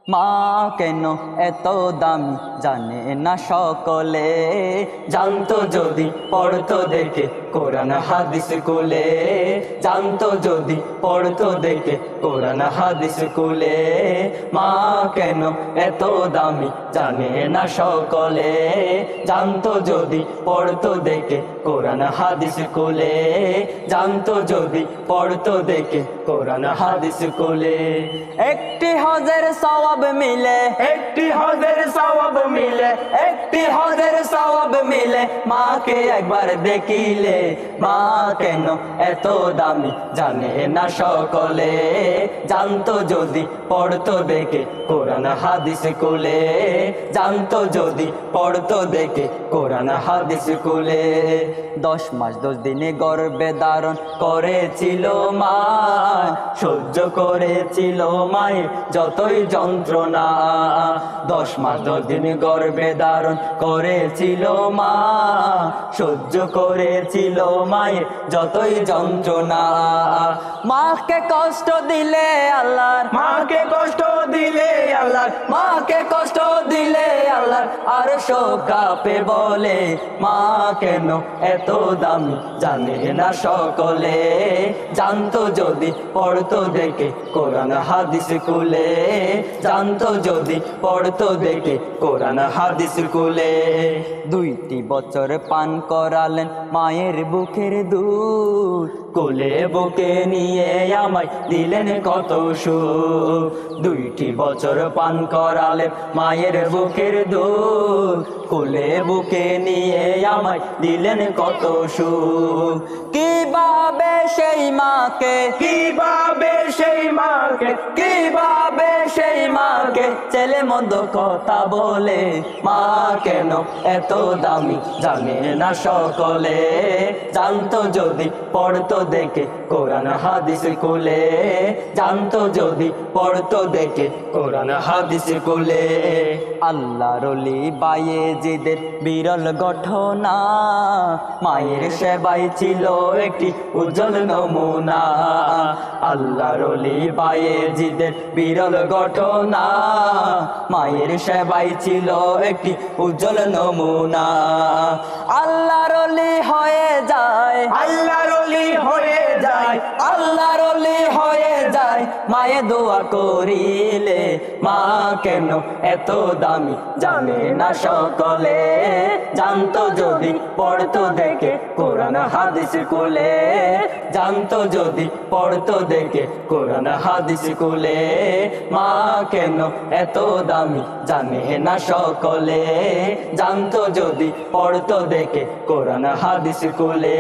মা কেন এত দামি জানে না সকলে, জানতো যদি পড়তো দেখে কোরআন হাদিস কুলে, জানতো যদি পড়তো দেখে কোরআন হাদিস কুলে। মা কেন এত দামি জানে না সকলে, জানতো যদি পড়তো দেখে কোরআন হাদিস কুলে, জানতো যদি পড়তো দেখে কোরআন হাদিস কুলে। একটি হজের সওয়াব মিলে, একটি হজের সওয়াব মিলে, একটি হজের সওয়াব মিলে, মাকে একবার দেখিলে। মা কেন এত দামি জানে না সকলে, জানতো যদি পড়তো দেখে কোরআন হাদিস কুলে, জানতো যদি পড়তো দেখে কোরআন হাদিস কুলে। 10 মাস 10 দিনে গর্ভে ধারণ করেছিল মা, সহ্য করেছিল মায়ের যতই যন্ত্রণা। 10 মাস 10 দিন গর্ভে ধারণ করেছিল মা, সহ্য করেছিল মায়ের যতই যন্ত্রণা। মাকে কষ্ট দিলে আল্লাহর, মাকে কষ্ট দিলে আল্লাহর, মাকে কষ্ট দিলে আল্লাহর আরশ কাঁপে বলে। মা কেন এত দামি জানে না সকলে, জানতো যদি পড়তো দেখে কোরআন হাদিস কুলে, জানতো যদি পড়তো দেখে কোরআন হাদিস কুলে। 2টি বছর পান করালেন মায়ের বুকের দুধ, কোলে বুকে নিয়ে আমায় দিলেন কত সুখ। 2টি বছর পান করালেন মায়ের বুকের দুধ, কোলে বুকে নিয়ে আমায় দিলেন কত সুখ। কিভাবে সেই মাকে, কিভাবে সেই মাকে, কিভাবে সেই মাকে ছেলে মন্দ কথা বলে। মা কেন এত দামি জানে না সকলে, জানতো যদি পড়তো দেখে কোরআন হাদিস কুলে, জানতো যদি পড়তো দেখে কোরআন হাদিস কুলে। আল্লাহর ওলি বায়েজিদের বিরল ঘটনা, মায়ের সেবাই ছিল একটি উজ্জ্বল নমুনা। আল্লাহর ওলি বায়েজিদের বিরল ঘটনা, মায়ের সেবাই ছিল একটি উজ্জ্বল নমুনা। আল্লাহর ওলি হয়ে যায়, আল্লাহর ওলি হয়ে যায়, আল্লাহর ওলি হয়ে যায় মায়ে দোয়া করিলে। মা কেন এত দামি জানে না সকলে, জানতো যদি পড়তো দেখে কোরআন হাদিস কুলে, জানতো যদি পড়তো দেখে কোরআন হাদিস কুলে। মা কেন এত দামি জানে না সকলে, জানতো যদি পড়তো দেখে কোরআন হাদিস কুলে।